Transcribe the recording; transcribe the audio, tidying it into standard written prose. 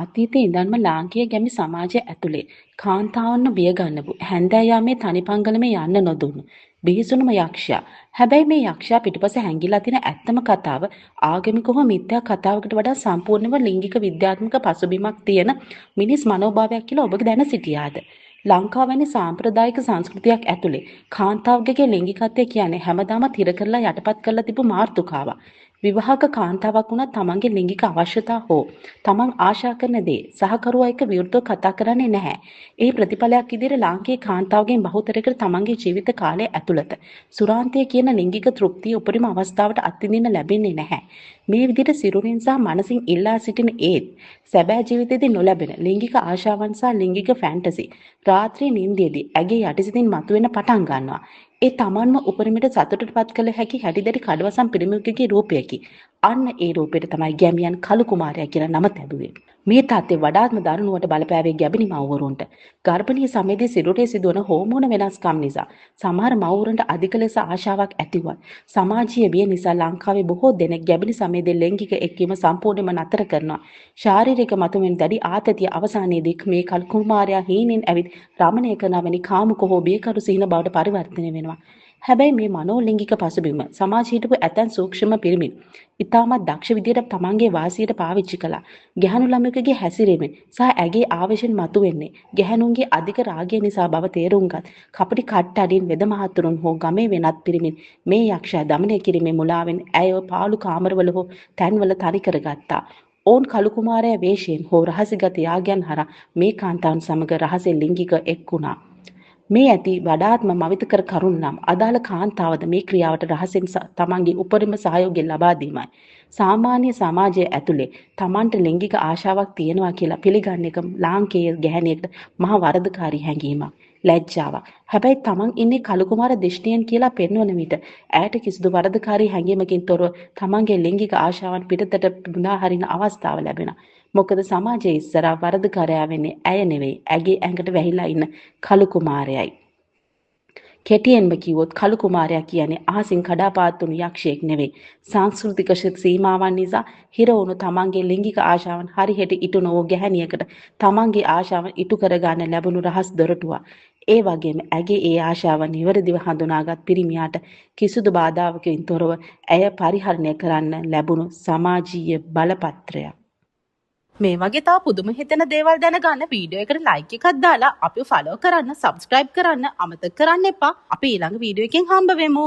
අතීතයේ ඉඳන්ම ලාංකීය ගැමි සමාජය ඇතුලේ කාන්තාවන්ව බිය ගන්නපු හැන්දෑයාමේ තනිපංගලමේ යන්න නොදුන්නු බිහිසුණුම යක්ෂයා. හැබැයි මේ යක්ෂයා පිටුපස හැංගිලා තියෙන ඇත්තම කතාව ආගමික හෝ මිත්‍යා කතාවකට වඩා සම්පූර්ණව ලිංගික විද්‍යාත්මක පසුබිමක් තියෙන මිනිස් මනෝභාවයක් කියලා ඔබ දැන සිටියාද? ලංකාව වැනි සාම්ප්‍රදායික සංස්කෘතියක් ඇතුලේ කාන්තාවකගේ ලිංගිකත්වය කියන්නේ හැමදාම තිර කරලා යටපත් කරලා තිබු මාතෘකාවක්. විවාහක කාන්තාවක් වුණත් තමන්ගේ ලිංගික අවශ්‍යතා හෝ තමන් ආශා කරන දේ සහකරුවා එක්ක විරුද්ධව කතා කරන්නේ නැහැ. ඒ ප්‍රතිඵලයක් විදිහට ලාංකීය කාන්තාවගෙන් බහුතරයකට තමන්ගේ ජීවිත කාලය ඇතුළත සුරාන්තය කියන ලිංගික තෘප්තිය උපරිම අවස්ථාවට අත්විඳින්න ලැබෙන්නේ නැහැ. මේ විදිහට සිරුරින් සහ මනසින් ඉල්ලා සිටින ඒත් සැබෑ ජීවිතයේදී නොලැබෙන ලිංගික ආශාවන් සහ ලිංගික ෆැන්ටසි රාත්‍රී නිින්දේදී ඇගේ යටිසිතින් මතුවෙන්න පටන් ගන්නවා. ඒ තමන්ම උපරිමයට සතුටටපත් කළ හැකි හැටිදරි කඩවසම් පිරිමියෙකුගේ රූපයකි. අන්න ඒ රූපයට තමයි ගැමියන් කළු කුමාරයා කියලා නම තැබුවේ. මේ තත්ත්වය වඩාත්ම දරුණුවට බලපෑවේ ගැබිනි මව්වරුන්ට. ගර්භණීය සමයේදී සිරුරේ සිදුවන හෝමෝන වෙනස්කම් නිසා සමහර මව්වරුන්ට අධික ලෙස ආශාවක් ඇතිවත් සමාජීය බිය නිසා ලංකාවේ බොහෝ දෙනෙක් ගැබිනි සමයේදී ලැංගික එක්වීම සම්පූර්ණයෙන්ම නතර කරනවා. ශාරීරික මතුවෙන දැඩි ආතතිය අවසානයේදී මේ කළු කුමාරයා හීනෙන් ඇවිත් රමණය කරන වැනි කාමුක හෝ බියකරු සිහින බවට පරිවර්තනය වෙනවා. හැබැයි මේ මනෝලිංගික පසුබිම සමාජ හිටපු ඇතැම් සූක්ෂම පිරිමින් ඉතාමත් දක්ෂ විදියට තමන්ගේ වාසියට පාවිච්චි කළා. ගැහැණු ළමයෙකුගේ හැසිරීමෙන් සහ ඇගේ ආවේශයෙන් මතුවෙන්නේ ගැහැණුන්ගේ අධික රාගය නිසා බව තේරුම්ගත් කපටි කට්ටඩින් වෙද මහතුරුන් හෝ ගමේ වෙනත් පිරිමින් මේ යක්ෂයා දමනය කිරීමේ මුලාවෙන් ඇයව පාළු කාමරවල හෝ තැන්වල තනි කරගත්තා. ඔවුන් කළු කුමාරයා වේශයෙන් හෝ රහසිගත යාගයන් හරහා මේ කාන්තාවන් සමග රහසේ ලිංගික එක් වුණා. මේ ඇති වඩාත්ම මවිතකර කරුණ නම් අදාළ කාන්තාවද මේ ක්‍රියාවට රහසෙන් තමන්ගේ උපරිම සහයෝගය ලබා දීමයි. සාමාන්‍ය සමාජය ඇතුලේ තමන්ට ලිංගික ආශාවක් තියෙනවා කියලා පිළිගන්න එක ලාංකේය ගැහැණියකට මහ වරදකාරී හැඟීමක්. ලැජ්ජාවක්. හැබැයි තමන් ඉන්නේ කළු කුමාර දිෂ්ටියෙන් කියලා පෙන්වන විට ඇයට කිසිදු වරදකාරී හැඟීමකින් තොරව තමන්ගේ ලිංගික ආශාවන් පිටතට බුදා හරින අවස්ථාව ලැබෙනවා. මොකද සමාජයේ ඉස්සරහා වරදකාරයා වෙන්නේ ඇය නෙවෙයි, ඇගේ ඇඟට වැහිලා ඉන්න කළු කුමාරයයි. කෙටියෙන්ම කිව්වොත් කළු කුමාරයා කියන්නේ අහසින් කඩාපාත් වුණු යක්ෂයෙක් නෙවෙයි. සංස්කෘතික සීමාවන් නිසා හිර වුණු තමන්ගේ ලිංගික ආශාවන් හරියට ඉටු නොවු ගැහැණියකට තමන්ගේ ආශාවන් ඉටු කරගන්න ලැබුණු රහස් දොරටුවක්. ඒ වගේම ඇගේ ඒ ආශාව නිවැරදිව හඳුනාගත් පිරිමියාට කිසිදු බාධාවකින් තොරව ඇය පරිහරණය කරන්න ලැබුණු සමාජීය බලපත්‍රයක්. මේ වගේ තව පුදුම හිතෙන දේවල් දැනගන්න වීඩියෝ එකට ලයික් එකක් දාලා අපිව ෆලෝ කරන්න, සබ්ස්ක්‍රයිබ් කරන්න අමතක කරන්න එපා. අපි ඊළඟ වීඩියෝ එකෙන් හම්බ වෙමු.